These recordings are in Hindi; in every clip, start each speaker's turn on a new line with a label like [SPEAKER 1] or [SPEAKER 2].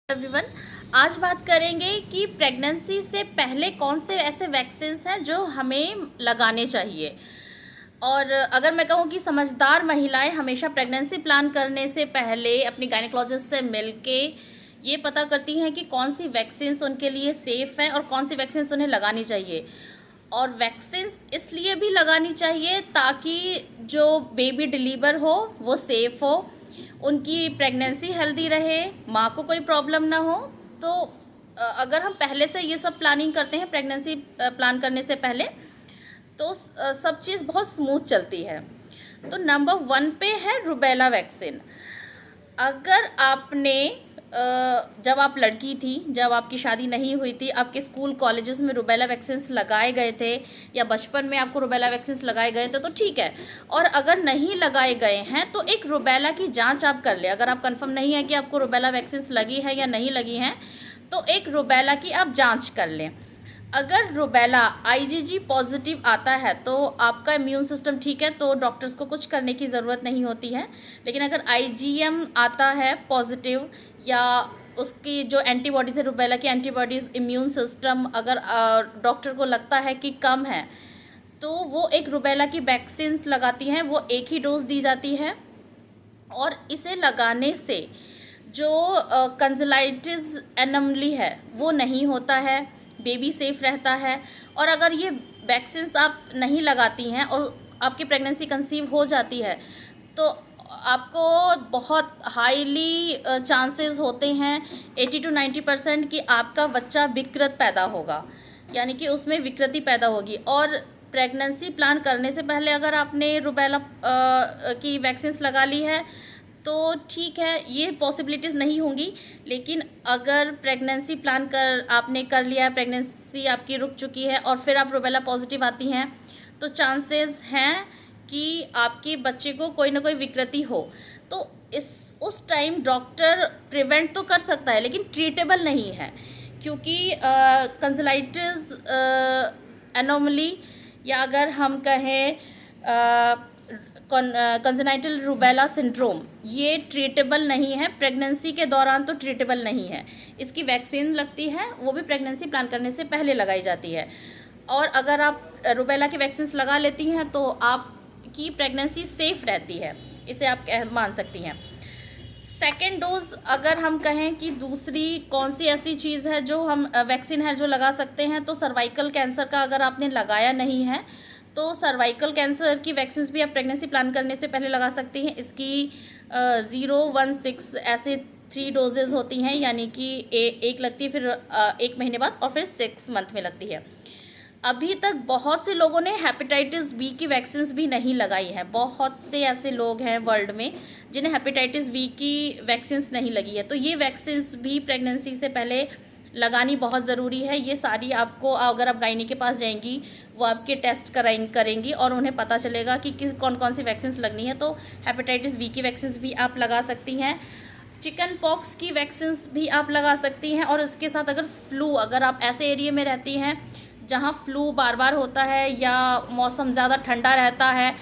[SPEAKER 1] एवरीवन, आज बात करेंगे कि प्रेगनेंसी से पहले कौन से ऐसे वैक्सीन हैं जो हमें लगाने चाहिए। और अगर मैं कहूँ कि समझदार महिलाएं हमेशा प्रेगनेंसी प्लान करने से पहले अपनी गायनेकोलॉजिस्ट से मिलके ये पता करती हैं कि कौन सी वैक्सीन्स उनके लिए सेफ़ हैं और कौन सी वैक्सीन्स उन्हें लगानी चाहिए। और वैक्सीन्स इसलिए भी लगानी चाहिए ताकि जो बेबी डिलीवर हो वो सेफ़ हो, उनकी प्रेगनेंसी हेल्दी रहे, माँ को कोई प्रॉब्लम ना हो। तो अगर हम पहले से ये सब प्लानिंग करते हैं प्रेगनेंसी प्लान करने से पहले, तो सब चीज़ बहुत स्मूथ चलती है। तो नंबर 1 पे है रुबेला वैक्सीन। अगर आपने जब आप लड़की थी, जब आपकी शादी नहीं हुई थी, आपके स्कूल कॉलेजेस में रुबेला वैक्सीन्स लगाए गए थे या बचपन में आपको रुबेला वैक्सीन्स लगाए गए थे तो ठीक है। और अगर नहीं लगाए गए हैं तो एक रुबेला की जांच आप कर लें। अगर आप कंफर्म नहीं है कि आपको रुबेला वैक्सीन्स लगी है या नहीं लगी हैं तो एक रुबेला की आप जांच कर लें। अगर रुबेला आईजीजी पॉजिटिव आता है तो आपका इम्यून सिस्टम ठीक है, तो डॉक्टर्स को कुछ करने की ज़रूरत नहीं होती है। लेकिन अगर आईजीएम आता है पॉजिटिव या उसकी जो एंटीबॉडीज़ है, रुबेला की एंटीबॉडीज़, इम्यून सिस्टम अगर डॉक्टर को लगता है कि कम है तो वो एक रुबेला की वैक्सीन्स लगाती हैं। वो एक ही डोज दी जाती है और इसे लगाने से जो कंजलाइटिस एनोमली है वो नहीं होता है, बेबी सेफ रहता है। और अगर ये वैक्सीन्स आप नहीं लगाती हैं और आपकी प्रेगनेंसी कंसीव हो जाती है तो आपको बहुत हाईली चांसेस होते हैं 80 to 90% कि आपका बच्चा विकृत पैदा होगा, यानी कि उसमें विकृति पैदा होगी। और प्रेगनेंसी प्लान करने से पहले अगर आपने रुबेला की वैक्सीन्स लगा ली है तो ठीक है, ये पॉसिबिलिटीज़ नहीं होंगी। लेकिन अगर प्रेगनेंसी प्लान आपने कर लिया है, प्रेगनेंसी आपकी रुक चुकी है और फिर आप रुबेला पॉजिटिव आती हैं तो चांसेस हैं कि आपके बच्चे को कोई ना कोई विकृति हो। तो उस टाइम डॉक्टर प्रिवेंट तो कर सकता है लेकिन ट्रीटेबल नहीं है, क्योंकि कंजलाइटिस एनोमली या अगर हम कहें कंजेनाइटल रुबेला सिंड्रोम, ये ट्रीटेबल नहीं है। प्रेगनेंसी के दौरान तो ट्रीटेबल नहीं है। इसकी वैक्सीन लगती है, वो भी प्रेगनेंसी प्लान करने से पहले लगाई जाती है। और अगर आप रुबेला की वैक्सीन्स लगा लेती हैं तो आपकी प्रेगनेंसी सेफ़ रहती है, इसे आप मान सकती हैं। सेकेंड डोज अगर हम कहें कि दूसरी कौन सी ऐसी चीज़ है जो हम वैक्सीन है जो लगा सकते हैं, तो सर्वाइकल कैंसर का अगर आपने लगाया नहीं है तो सर्वाइकल कैंसर की वैक्सीन्स भी आप प्रेगनेंसी प्लान करने से पहले लगा सकती हैं। इसकी 0, 1, 6 ऐसे 3 डोजेज़ होती हैं, यानी कि एक लगती है, फिर 1 महीने बाद और फिर 6 मंथ में लगती है। अभी तक बहुत से लोगों ने हेपेटाइटिस बी की वैक्सीन्स भी नहीं लगाई हैं। बहुत से ऐसे लोग हैं वर्ल्ड में जिन्हें हेपेटाइटिस बी की वैक्सीन्स नहीं लगी है। तो ये वैक्सीन्स भी प्रेगनेंसी से पहले लगानी बहुत ज़रूरी है। ये सारी आपको, अगर आप गायनी के पास जाएंगी, वो आपके टेस्ट करेंगी और उन्हें पता चलेगा कि कौन कौन सी वैक्सीन्स लगनी है। तो हेपेटाइटिस बी की वैक्सीन्स भी आप लगा सकती हैं। चिकन पॉक्स की वैक्सीन्स भी आप लगा सकती हैं। और इसके साथ अगर फ्लू, अगर आप ऐसे एरिया में रहती हैं जहाँ फ्लू बार बार होता है या मौसम ज़्यादा ठंडा रहता है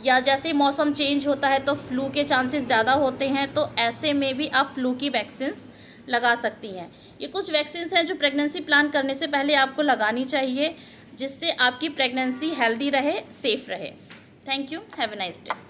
[SPEAKER 1] या जैसे मौसम चेंज होता है तो फ्लू के चांसेस ज़्यादा होते हैं, तो ऐसे में भी आप फ्लू की वैक्सीन्स लगा सकती हैं। ये कुछ वैक्सीन्स हैं जो प्रेगनेंसी प्लान करने से पहले आपको लगानी चाहिए, जिससे आपकी प्रेगनेंसी हेल्दी रहे, सेफ़ रहे। Thank you, have a nice day.